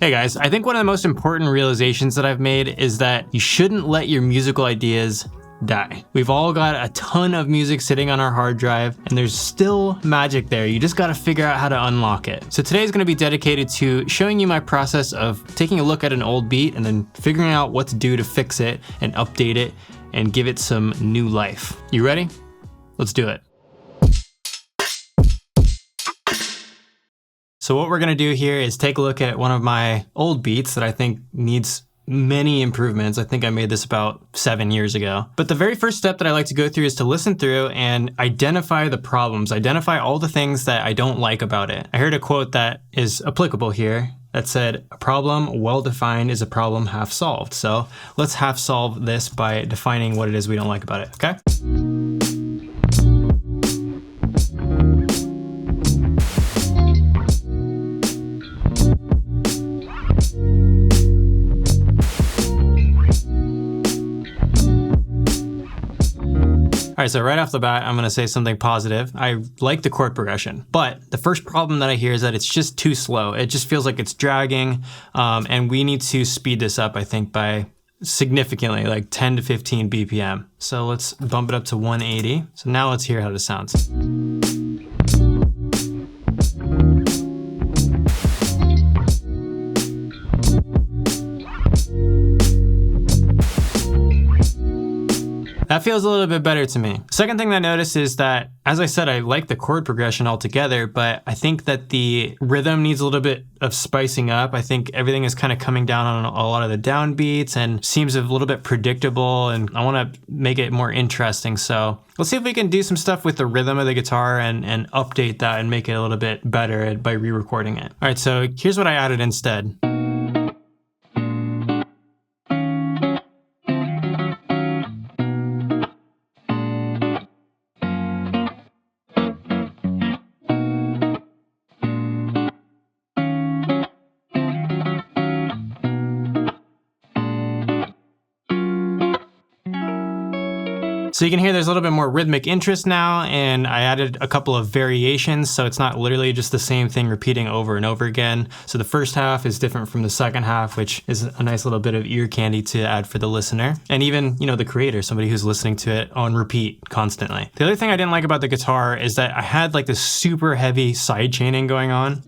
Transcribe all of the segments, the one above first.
Hey guys, I think one of the most important realizations that I've made is that you shouldn't let your musical ideas die. We've all got a ton of music sitting on our hard drive and there's still magic there. You just gotta figure out how to unlock it. So today's gonna be dedicated to showing you my process of taking a look at an old beat and then figuring out what to do to fix it and update it and give it some new life. You ready? Let's do it. So what we're gonna do here is take a look at one of my old beats that I think needs many improvements. I think I made this about 7 years ago. But the very first step that I like to go through is to listen through and identify the problems, identify all the things that I don't like about it. I heard a quote that is applicable here that said, "A problem well-defined is a problem half solved." So let's half solve this by defining what it is we don't like about it, okay? All right, so right off the bat, I'm gonna say something positive. I like the chord progression, but the first problem that I hear is that it's just too slow. It just feels like it's dragging, and we need to speed this up, I think, by significantly, like 10 to 15 BPM. So let's bump it up to 180. So now let's hear how this sounds. That feels a little bit better to me. Second thing that I noticed is that, as I said, I like the chord progression altogether, but I think that the rhythm needs a little bit of spicing up. I think everything is kind of coming down on a lot of the downbeats and seems a little bit predictable, and I want to make it more interesting. So let's see if we can do some stuff with the rhythm of the guitar and update that and make it a little bit better by re-recording it. All right, so here's what I added instead. So you can hear there's a little bit more rhythmic interest now, and I added a couple of variations, so it's not literally just the same thing repeating over and over again. So the first half is different from the second half, which is a nice little bit of ear candy to add for the listener. And even, you know, the creator, somebody who's listening to it on repeat constantly. The other thing I didn't like about the guitar is that I had like this super heavy side chaining going on.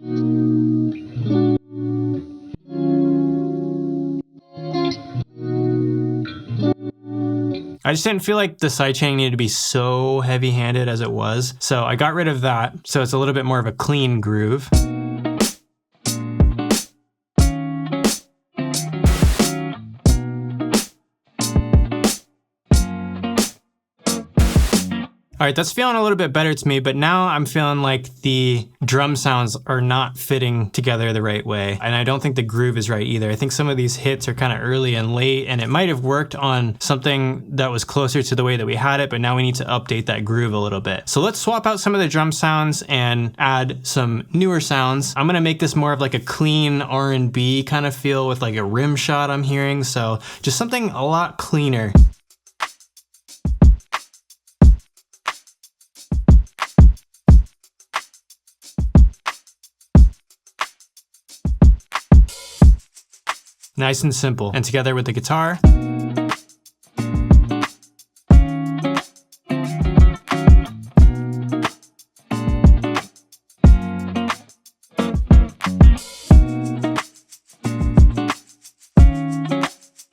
I just didn't feel like the sidechain needed to be so heavy-handed as it was. So I got rid of that, so it's a little bit more of a clean groove. All right, that's feeling a little bit better to me, but now I'm feeling like the drum sounds are not fitting together the right way. And I don't think the groove is right either. I think some of these hits are kind of early and late, and it might have worked on something that was closer to the way that we had it, but now we need to update that groove a little bit. So let's swap out some of the drum sounds and add some newer sounds. I'm gonna make this more of like a clean R&B kind of feel with like a rim shot I'm hearing. So just something a lot cleaner. Nice and simple. And together with the guitar.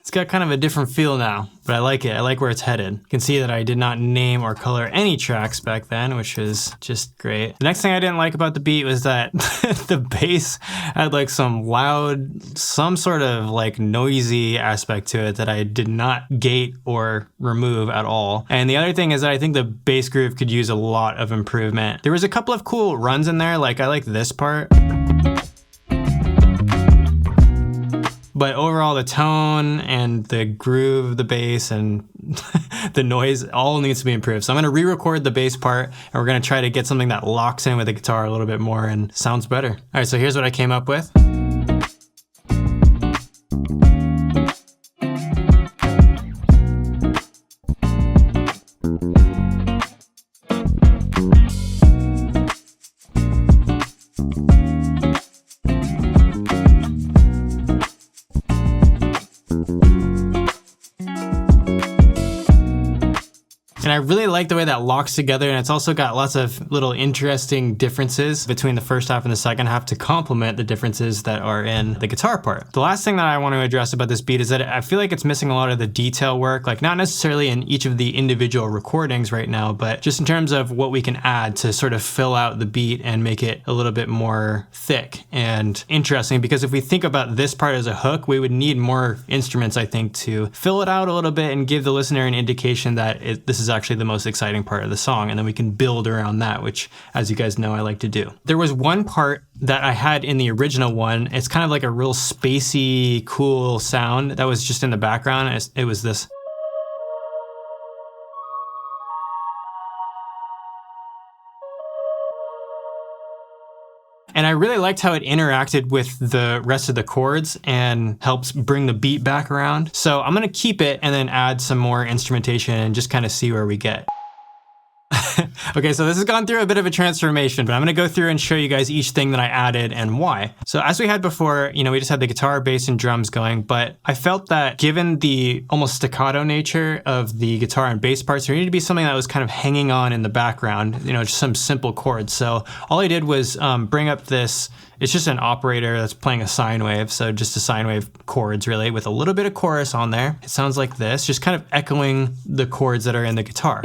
It's got kind of a different feel now, but I like it. I like where it's headed. You can see that I did not name or color any tracks back then, which was just great. The next thing I didn't like about the beat was that the bass had like some loud, some sort of like noisy aspect to it that I did not gate or remove at all. And the other thing is that I think the bass groove could use a lot of improvement. There was a couple of cool runs in there, like I like this part. But overall, the tone and the groove of the bass and the noise all needs to be improved. So I'm gonna re-record the bass part, and we're gonna try to get something that locks in with the guitar a little bit more and sounds better. All right, so here's what I came up with. I really like the way that locks together, and it's also got lots of little interesting differences between the first half and the second half to complement the differences that are in the guitar part. The last thing that I want to address about this beat is that I feel like it's missing a lot of the detail work, like not necessarily in each of the individual recordings right now, but just in terms of what we can add to sort of fill out the beat and make it a little bit more thick and interesting. Because if we think about this part as a hook, we would need more instruments, I think, to fill it out a little bit and give the listener an indication that this is actually the most exciting part of the song. And then we can build around that, which, as you guys know, I like to do. There was one part that I had in the original one. It's kind of like a real spacey, cool sound that was just in the background. It was this. And I really liked how it interacted with the rest of the chords and helps bring the beat back around. So I'm gonna keep it and then add some more instrumentation and just kind of see where we get. Okay, so this has gone through a bit of a transformation, but I'm gonna go through and show you guys each thing that I added and why. So as we had before, we just had the guitar, bass, and drums going, but I felt that given the almost staccato nature of the guitar and bass parts, there needed to be something that was kind of hanging on in the background, just some simple chords. So all I did was bring up this, it's just an operator that's playing a sine wave, so just a sine wave chords really, with a little bit of chorus on there. It sounds like this, just kind of echoing the chords that are in the guitar.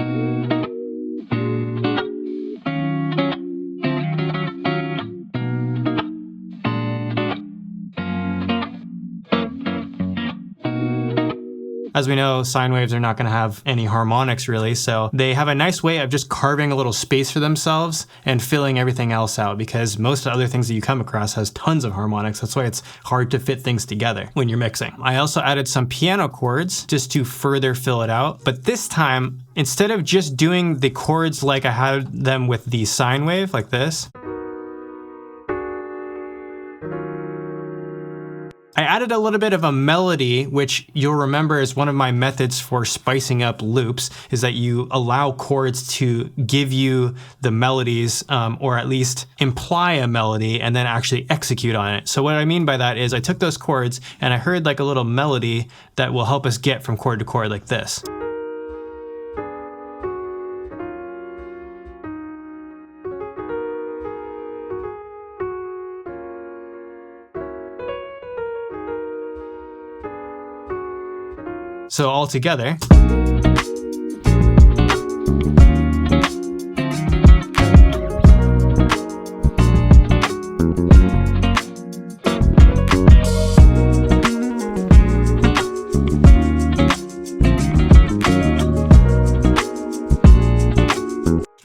As we know, sine waves are not going to have any harmonics really, so they have a nice way of just carving a little space for themselves and filling everything else out, because most of the other things that you come across has tons of harmonics. That's why it's hard to fit things together when you're mixing. I also added some piano chords just to further fill it out, but this time, instead of just doing the chords like I had them with the sine wave, like this, I added a little bit of a melody, which you'll remember is one of my methods for spicing up loops, is that you allow chords to give you the melodies, or at least imply a melody and then actually execute on it. So what I mean by that is I took those chords and I heard like a little melody that will help us get from chord to chord like this. So all together.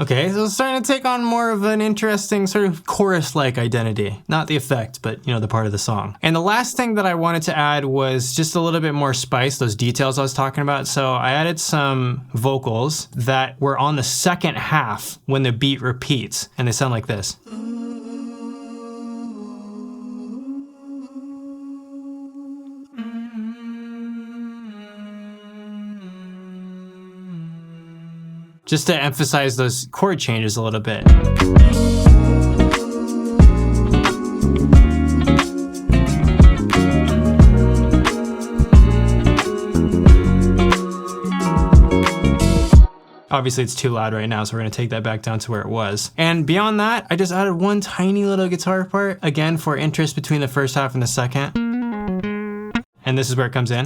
Okay, so it's starting to take on more of an interesting sort of chorus-like identity. Not the effect, but the part of the song. And the last thing that I wanted to add was just a little bit more spice, those details I was talking about. So I added some vocals that were on the second half when the beat repeats, and they sound like this. Just to emphasize those chord changes a little bit. Obviously it's too loud right now, so we're gonna take that back down to where it was. And beyond that, I just added one tiny little guitar part, again for interest between the first half and the second. And this is where it comes in.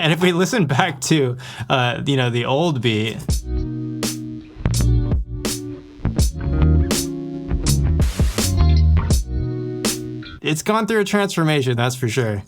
And if we listen back to, the old beat, it's gone through a transformation, that's for sure.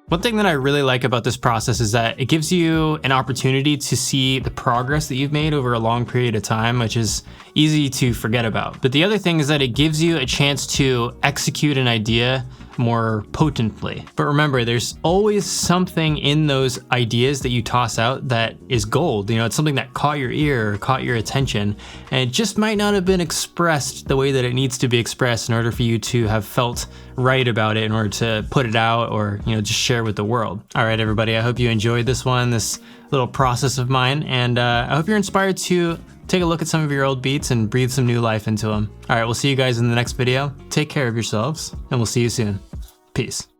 One thing that I really like about this process is that it gives you an opportunity to see the progress that you've made over a long period of time, which is easy to forget about. But the other thing is that it gives you a chance to execute an idea more potently. But remember, there's always something in those ideas that you toss out that is gold. You know, it's something that caught your ear or caught your attention, and it just might not have been expressed the way that it needs to be expressed in order for you to have felt right about it, in order to put it out or, you know, just share with the world. All right, everybody, I hope you enjoyed this one, this little process of mine, and I hope you're inspired to take a look at some of your old beats and breathe some new life into them. All right, we'll see you guys in the next video. Take care of yourselves, and we'll see you soon. Peace.